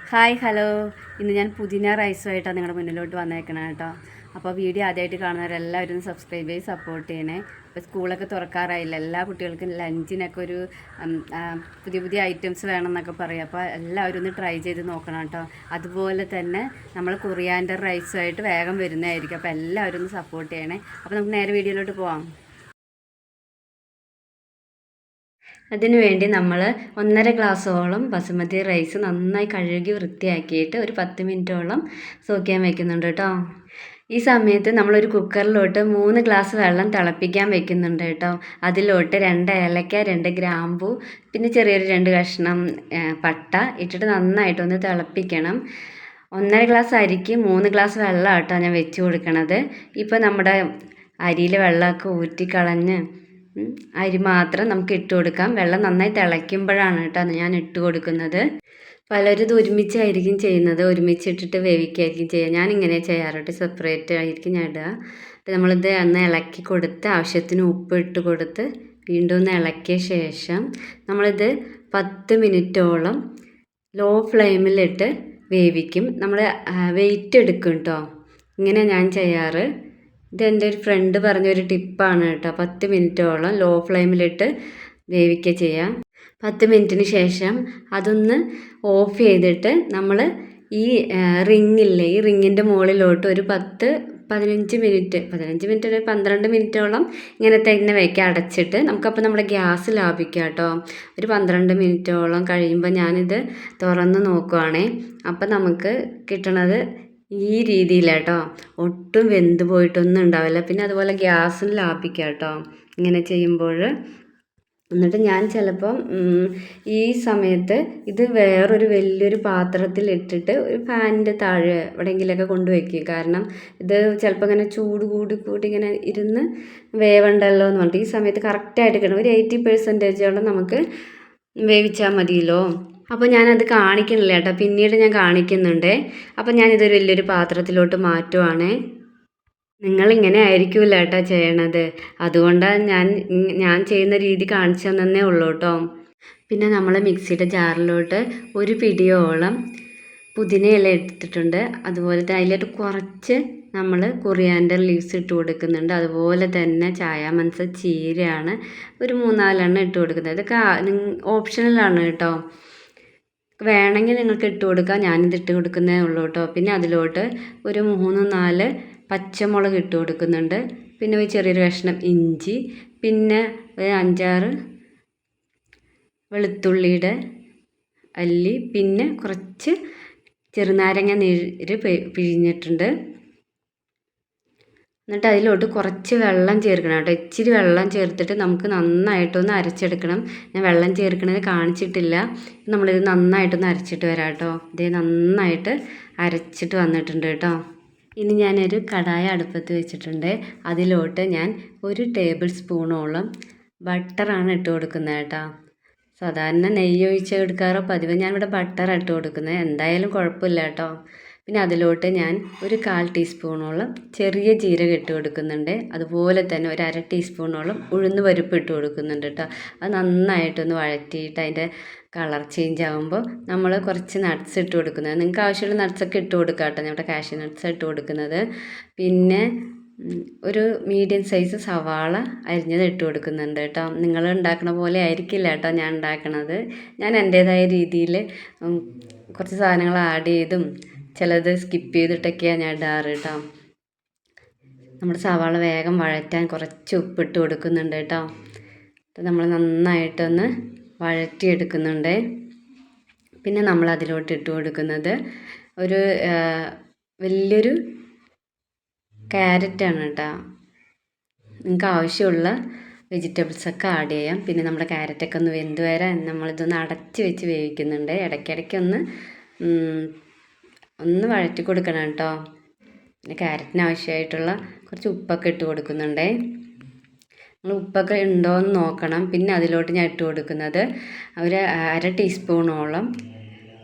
Hi hello. ഇന്ന് ഞാൻ പുതിന റൈസുമായിട്ടാണ് നിങ്ങളുടെ മുന്നിലോട്ട് വന്നേക്കണേ കേട്ടോ. അപ്പോൾ വീഡിയോ ആദ്യമായിട്ട് കാണുന്നവരെല്ലാവരും സബ്സ്ക്രൈബ് ചെയ്ത് സപ്പോർട്ട് ചെയ്യണേ. ഇപ്പോൾ സ്കൂളൊക്കെ തുറക്കാറായില്ല, എല്ലാ കുട്ടികൾക്കും ലഞ്ചിനൊക്കെ ഒരു പുതിയ പുതിയ ഐറ്റംസ് വേണമെന്നൊക്കെ പറയും. അപ്പോൾ എല്ലാവരും ഒന്ന് ട്രൈ ചെയ്ത് നോക്കണം കേട്ടോ. അതുപോലെ തന്നെ നമ്മൾ കൊറിയാൻഡർ റൈസുമായിട്ട് വേഗം വരുന്നതായിരിക്കും. അപ്പോൾ എല്ലാവരും ഒന്ന് സപ്പോർട്ട് ചെയ്യണേ. അപ്പോൾ നമുക്ക് നേരെ വീഡിയോയിലോട്ട് പോവാം. അതിനു വേണ്ടി നമ്മൾ 1.5 ഗ്ലാസ്സോളം ബസുമതി റൈസ് നന്നായി കഴുകി വൃത്തിയാക്കിയിട്ട് ഒരു 10 മിനിറ്റോളം സോക്കാൻ വെക്കുന്നുണ്ട് കേട്ടോ. ഈ സമയത്ത് നമ്മളൊരു കുക്കറിലോട്ട് 3 ഗ്ലാസ് വെള്ളം തിളപ്പിക്കാൻ വെക്കുന്നുണ്ട് കേട്ടോ. അതിലോട്ട് 2 ഏലക്ക, 2 ഗ്രാമ്പു, പിന്നെ ചെറിയൊരു 2 കഷ്ണം പട്ട ഇട്ടിട്ട് നന്നായിട്ടൊന്ന് തിളപ്പിക്കണം. 1.5 ഗ്ലാസ് അരിക്ക് 3 ഗ്ലാസ് വെള്ളം കേട്ടോ ഞാൻ വെച്ച് കൊടുക്കണത്. ഇപ്പോൾ നമ്മുടെ അരിയിലെ വെള്ളമൊക്കെ ഊറ്റിക്കളഞ്ഞ് അരി മാത്രം നമുക്ക് ഇട്ട് കൊടുക്കാം. വെള്ളം നന്നായി തിളയ്ക്കുമ്പോഴാണ് കേട്ടോ ഞാൻ ഇട്ട് കൊടുക്കുന്നത്. പലരും ഇത് ഒരുമിച്ചായിരിക്കും ചെയ്യുന്നത്, ഒരുമിച്ചിട്ടിട്ട് വേവിക്കായിരിക്കും ചെയ്യുക. ഞാനിങ്ങനെ ചെയ്യാറുണ്ട്, സെപ്പറേറ്റ് ആയിരിക്കും ഞാൻ ഇടുക. അപ്പോൾ നമ്മളിത് ഒന്ന് ഇളക്കി കൊടുത്ത് ആവശ്യത്തിന് ഉപ്പ് ഇട്ട് കൊടുത്ത് വീണ്ടും ഒന്ന് ഇളക്കിയ ശേഷം നമ്മളിത് 10 മിനിറ്റോളം ലോ ഫ്ലെയിമിലിട്ട് വേവിക്കും. നമ്മൾ വെയിറ്റ് എടുക്കും കേട്ടോ. ഇങ്ങനെ ഞാൻ ചെയ്യാറ്. ഇതെൻ്റെ ഒരു ഫ്രണ്ട് പറഞ്ഞൊരു ടിപ്പാണ് കേട്ടോ. 10 മിനിറ്റോളം ലോ ഫ്ലെയിമിലിട്ട് വേവിക്കുക ചെയ്യാം. 10 മിനിറ്റിന് ശേഷം അതൊന്ന് ഓഫ് ചെയ്തിട്ട് നമ്മൾ ഈ റിങ്ങില്ലേ, ഈ റിങ്ങിൻ്റെ മുകളിലോട്ട് ഒരു 15 മിനിറ്റ് ഒരു 12 മിനിറ്റോളം ഇങ്ങനെ തന്നെ വയ്ക്കുക അടച്ചിട്ട്. നമുക്കപ്പോൾ നമ്മുടെ ഗ്യാസ് ലാഭിക്കാം കേട്ടോ. ഒരു 12 മിനിറ്റോളം കഴിയുമ്പോൾ ഞാനിത് തുറന്ന് നോക്കുവാണേ. അപ്പം നമുക്ക് കിട്ടണത് ഈ രീതിയിലാട്ടോ. ഒട്ടും വെന്ത് പോയിട്ടൊന്നും ഉണ്ടാവില്ല. പിന്നെ അതുപോലെ ഗ്യാസും ലാഭിക്കാം കേട്ടോ ഇങ്ങനെ ചെയ്യുമ്പോൾ. എന്നിട്ട് ഞാൻ ചിലപ്പം ഈ സമയത്ത് ഇത് വേറൊരു വലിയൊരു പാത്രത്തിൽ ഇട്ടിട്ട് ഒരു ഫാനിൻ്റെ താഴെ എവിടെയെങ്കിലുമൊക്കെ കൊണ്ടുവയ്ക്കും. കാരണം ഇത് ചിലപ്പോൾ ഇങ്ങനെ ചൂട് കൂടി ഇങ്ങനെ ഇരുന്ന് വേവണ്ടല്ലോ എന്ന് പറഞ്ഞിട്ട് ഈ സമയത്ത് കറക്റ്റായിട്ട് കിട്ടണം. ഒരു 80% നമുക്ക് വേവിച്ചാൽ മതിയല്ലോ. അപ്പോൾ ഞാനത് കാണിക്കണില്ല കേട്ടോ, പിന്നീട് ഞാൻ കാണിക്കുന്നുണ്ട്. അപ്പോൾ ഞാനിതൊരു വലിയൊരു പാത്രത്തിലോട്ട് മാറ്റുവാണേ. നിങ്ങളിങ്ങനെ ആയിരിക്കില്ല കേട്ടോ ചെയ്യണത്, അതുകൊണ്ടാണ് ഞാൻ ചെയ്യുന്ന രീതി കാണിച്ചു തന്നേ ഉള്ളൂ കേട്ടോ. പിന്നെ നമ്മൾ മിക്സിയുടെ ജാറിലോട്ട് ഒരു പിടിയോളം പുതിനയില എടുത്തിട്ടുണ്ട്. അതുപോലെ തന്നെ അതിലോട്ട് കുറച്ച് നമ്മൾ കൊറിയാൻഡർ ലീവ്സ് ഇട്ട് കൊടുക്കുന്നുണ്ട്. അതുപോലെ തന്നെ ചായ മനസ്സ ചീരയാണ് ഒരു 3-4 ഇട്ട് കൊടുക്കുന്നത്. ഇതൊക്കെ ഓപ്ഷണലാണ് കേട്ടോ. വേണമെങ്കിൽ നിങ്ങൾക്ക് ഇട്ട് കൊടുക്കാം, ഞാനിത് ഇട്ട് കൊടുക്കുന്നേ ഉള്ളൂ കേട്ടോ. പിന്നെ അതിലോട്ട് ഒരു 3-4 പച്ചമുളക് ഇട്ട് കൊടുക്കുന്നുണ്ട്. പിന്നെ ഒരു ചെറിയൊരു കഷ്ണം ഇഞ്ചി, പിന്നെ ഒരു 5-6 വെളുത്തുള്ളിയുടെ അല്ലി, പിന്നെ കുറച്ച് ചെറുനാരങ്ങ നീര് പിഴിഞ്ഞിട്ടുണ്ട്. എന്നിട്ട് അതിലോട്ട് കുറച്ച് വെള്ളം ചേർക്കണം കേട്ടോ. ഇച്ചിരി വെള്ളം ചേർത്തിട്ട് നമുക്ക് നന്നായിട്ടൊന്ന് അരച്ചെടുക്കണം. ഞാൻ വെള്ളം ചേർക്കണത് കാണിച്ചിട്ടില്ല. നമ്മളിത് നന്നായിട്ടൊന്ന് അരച്ചിട്ട് വരാം കേട്ടോ. ഇതേ നന്നായിട്ട് അരച്ചിട്ട് വന്നിട്ടുണ്ട് കേട്ടോ. ഇനി ഞാനൊരു കടായ അടുപ്പത്ത് വെച്ചിട്ടുണ്ട്. അതിലോട്ട് ഞാൻ 1 ടേബിൾ സ്പൂണോളം ബട്ടറാണ് ഇട്ട് കൊടുക്കുന്നത് കേട്ടോ. സാധാരണ നെയ്യ് ഒഴിച്ച് എടുക്കാറോ പതിവ്, ഞാനിവിടെ ബട്ടറാണ് ഇട്ട് കൊടുക്കുന്നത്. എന്തായാലും കുഴപ്പമില്ല കേട്ടോ. പിന്നെ അതിലോട്ട് ഞാൻ ഒരു 1/4 ടീസ്പൂണോളം ചെറിയ ജീരകം ഇട്ട് കൊടുക്കുന്നുണ്ട്. അതുപോലെ തന്നെ ഒരു 1/2 ടീസ്പൂണോളം ഉഴുന്ന് പരിപ്പ് ഇട്ട് കൊടുക്കുന്നുണ്ട് കേട്ടോ. അത് നന്നായിട്ടൊന്ന് വഴറ്റിയിട്ട് അതിൻ്റെ കളർ ചേഞ്ച് ആകുമ്പോൾ നമ്മൾ കുറച്ച് നട്ട്സ് ഇട്ട് കൊടുക്കുന്നത്. നിങ്ങൾക്ക് ആവശ്യമുള്ള നട്ട്സൊക്കെ ഇട്ട് കൊടുക്കാം കേട്ടോ. നമ്മുടെ കാഷ്യൂ നട്ട്സ് ഇട്ട് കൊടുക്കുന്നത്. പിന്നെ ഒരു മീഡിയം സൈസ് സവാള അരിഞ്ഞത് ഇട്ട് കൊടുക്കുന്നുണ്ട് കേട്ടോ. നിങ്ങൾ ഉണ്ടാക്കണ പോലെ ആയിരിക്കില്ല കേട്ടോ ഞാൻ ഉണ്ടാക്കണത്. ഞാൻ എൻ്റേതായ രീതിയിൽ കുറച്ച് സാധനങ്ങൾ ആഡ് ചെയ്തും ചിലത് സ്കിപ്പ് ചെയ്തിട്ടൊക്കെയാണ് ഞാൻ ഇടാറ് കേട്ടോ. നമ്മുടെ സവാള വേഗം വഴറ്റാൻ കുറച്ച് ഉപ്പിട്ട് കൊടുക്കുന്നുണ്ട് കേട്ടോ. നമ്മൾ നന്നായിട്ടൊന്ന് വഴറ്റിയെടുക്കുന്നുണ്ട്. പിന്നെ നമ്മൾ അതിലോട്ട് ഇട്ട് കൊടുക്കുന്നത് ഒരു വലിയൊരു ക്യാരറ്റാണ് കേട്ടോ. നിങ്ങൾക്ക് ആവശ്യമുള്ള വെജിറ്റബിൾസൊക്കെ ആഡ് ചെയ്യാം. പിന്നെ നമ്മുടെ ക്യാരറ്റൊക്കെ ഒന്ന് വെന്ത് വരാൻ നമ്മളിതൊന്ന് അടച്ച് വെച്ച് വേവിക്കുന്നുണ്ട്. ഇടയ്ക്കിടയ്ക്കൊന്ന് വഴറ്റി കൊടുക്കണം കേട്ടോ. പിന്നെ ക്യാരറ്റിന് ആവശ്യമായിട്ടുള്ള കുറച്ച് ഉപ്പൊക്കെ ഇട്ട് കൊടുക്കുന്നുണ്ട്. നിങ്ങൾ ഉപ്പൊക്കെ ഉണ്ടോ എന്ന് നോക്കണം. പിന്നെ അതിലോട്ട് ഞാൻ ഇട്ട് കൊടുക്കുന്നത് ഒരു 1/2 ടീസ്പൂണോളം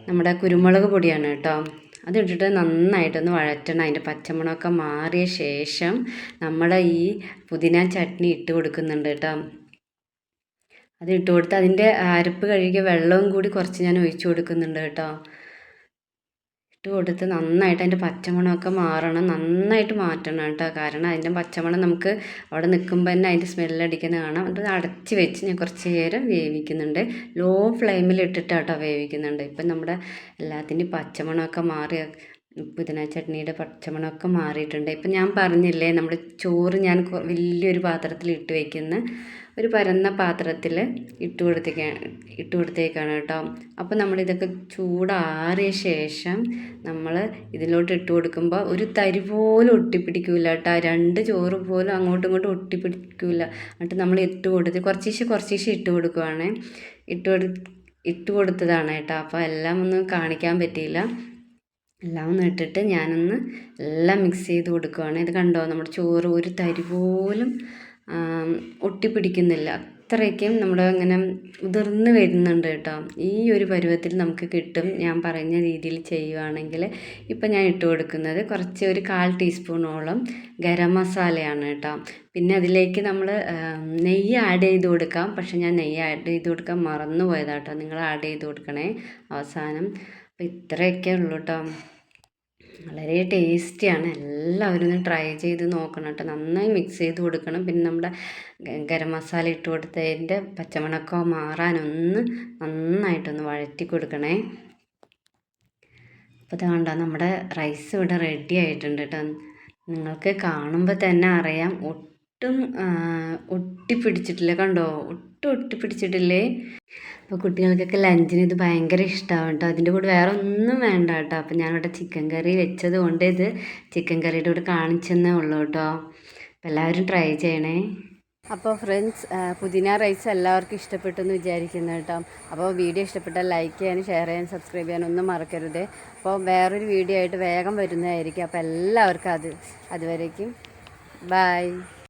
നമ്മുടെ കുരുമുളക് പൊടിയാണ് കേട്ടോ. അതിട്ടിട്ട് നന്നായിട്ടൊന്ന് വഴറ്റണം. അതിൻ്റെ പച്ചമണമൊക്കെ മാറിയ ശേഷം നമ്മുടെ ഈ പുതിന ചട്നി ഇട്ട് കൊടുക്കുന്നുണ്ട് കേട്ടോ. അത് ഇട്ട് കൊടുത്ത് അതിൻ്റെ അരപ്പ് കഴുകിയ വെള്ളവും കൂടി കുറച്ച് ഞാൻ ഒഴിച്ചു കൊടുക്കുന്നുണ്ട് കേട്ടോ. ഇട്ട് കൊടുത്ത് നന്നായിട്ട് അതിൻ്റെ പച്ചമണമൊക്കെ മാറണം, നന്നായിട്ട് മാറ്റണം കേട്ടോ. കാരണം അതിൻ്റെ പച്ചമണം നമുക്ക് അവിടെ നിൽക്കുമ്പോൾ തന്നെ അതിൻ്റെ സ്മെല്ലടിക്കുന്നത് കാണാം. അത് അടച്ച് വെച്ച് ഞാൻ കുറച്ച് നേരം വേവിക്കുന്നുണ്ട്. ലോ ഫ്ലെയിമിൽ ഇട്ടിട്ടാട്ടോ വേവിക്കുന്നുണ്ട്. ഇപ്പം നമ്മുടെ എല്ലാത്തിൻ്റെയും പച്ചമണമൊക്കെ മാറി, പുതിന ചട്നിയുടെ പച്ചമണമൊക്കെ മാറിയിട്ടുണ്ട്. ഇപ്പം ഞാൻ പറഞ്ഞില്ലേ, നമ്മുടെ ചോറ് ഞാൻ വലിയൊരു പാത്രത്തിൽ ഇട്ട് വയ്ക്കുന്ന ഒരു പരന്ന പാത്രത്തിൽ ഇട്ട് കൊടുത്തേക്കാണ് കേട്ടോ. അപ്പോൾ നമ്മളിതൊക്കെ ചൂടാറിയ ശേഷം നമ്മൾ ഇതിലോട്ട് ഇട്ട് കൊടുക്കുമ്പോൾ ഒരു തരി പോലും ഒട്ടിപ്പിടിക്കില്ല കേട്ടോ. 2 ചോറ് പോലും അങ്ങോട്ടും ഇങ്ങോട്ടും ഒട്ടിപ്പിടിക്കില്ല. എന്നിട്ട് നമ്മൾ കുറച്ചീശെ ഇട്ട് കൊടുക്കുവാണ്. ഇട്ട് കൊടുത്തതാണ് കേട്ടോ. അപ്പോൾ എല്ലാം ഒന്നും കാണിക്കാൻ പറ്റിയില്ല. എല്ലാം ഒന്ന് ഇട്ടിട്ട് ഞാനൊന്ന് എല്ലാം മിക്സ് ചെയ്ത് കൊടുക്കുകയാണ്. ഇത് കണ്ടോ, നമ്മുടെ ചോറ് ഒരു തരി പോലും ഒട്ടിപ്പിടിക്കുന്നില്ല. അത്രയ്ക്കും നമ്മുടെ ഇങ്ങനെ ഉതിർന്ന് വരുന്നുണ്ട് കേട്ടോ. ഈ ഒരു പരുവത്തിൽ നമുക്ക് കിട്ടും ഞാൻ പറയുന്ന രീതിയിൽ ചെയ്യുകയാണെങ്കിൽ. ഇപ്പം ഞാൻ ഇട്ട് കൊടുക്കുന്നത് ഒരു 1/4 ടീസ്പൂണോളം ഗരം മസാലയാണ് കേട്ടോ. പിന്നെ അതിലേക്ക് നമ്മൾ നെയ്യ് ആഡ് ചെയ്ത് കൊടുക്കാം. പക്ഷെ ഞാൻ നെയ്യ് ആഡ് ചെയ്ത് കൊടുക്കാൻ മറന്നു പോയതാട്ടോ. നിങ്ങൾ ആഡ് ചെയ്ത് കൊടുക്കണേ അവസാനം. അപ്പോൾ ഇത്രയൊക്കെ ഉള്ളൂ കേട്ടോ. വളരെ ടേസ്റ്റിയാണ്. എല്ലാവരും ഒന്ന് ട്രൈ ചെയ്ത് നോക്കണം കേട്ടോ. നന്നായി മിക്സ് ചെയ്ത് കൊടുക്കണം. പിന്നെ നമ്മുടെ ഗരം മസാല ഇട്ട് കൊടുത്തതിൻ്റെ പച്ചമണമൊക്കെ മാറാനൊന്ന് നന്നായിട്ടൊന്ന് വഴറ്റി കൊടുക്കണേ. അപ്പോൾ ഇത് കണ്ടോ, നമ്മുടെ റൈസ് ഇവിടെ റെഡി ആയിട്ടുണ്ട് കേട്ടോ. നിങ്ങൾക്ക് കാണുമ്പോൾ തന്നെ അറിയാം, ഒട്ടും ഒട്ടിപ്പിടിച്ചിട്ടില്ല. കണ്ടോ, ഒട്ടും ഒട്ടിപ്പിടിച്ചിട്ടില്ലേ. അപ്പോൾ കുട്ടികൾക്കൊക്കെ ലഞ്ചിന് ഇത് ഭയങ്കര ഇഷ്ടമാവും കേട്ടോ. അതിൻ്റെ കൂടെ വേറെ ഒന്നും വേണ്ട കേട്ടോ. അപ്പോൾ ഞാനിവിടെ ചിക്കൻ കറി വെച്ചത് കൊണ്ട് ഇത് ചിക്കൻ കറിയുടെ കൂടെ കാണിച്ചെന്നേ ഉള്ളൂ കേട്ടോ. അപ്പോൾ എല്ലാവരും ട്രൈ ചെയ്യണേ. അപ്പോൾ ഫ്രണ്ട്സ്, പുതിന റൈസ് എല്ലാവർക്കും ഇഷ്ടപ്പെട്ടെന്ന് വിചാരിക്കുന്നു കേട്ടോ. അപ്പോൾ വീഡിയോ ഇഷ്ടപ്പെട്ടാൽ ലൈക്ക് ചെയ്യാനും ഷെയർ ചെയ്യാനും സബ്സ്ക്രൈബ് ചെയ്യാനൊന്നും മറക്കരുത്. അപ്പോൾ വേറൊരു വീഡിയോ ആയിട്ട് വേഗം വരുന്നതായിരിക്കും. അപ്പോൾ എല്ലാവർക്കും അതുവരേക്കും ബൈ.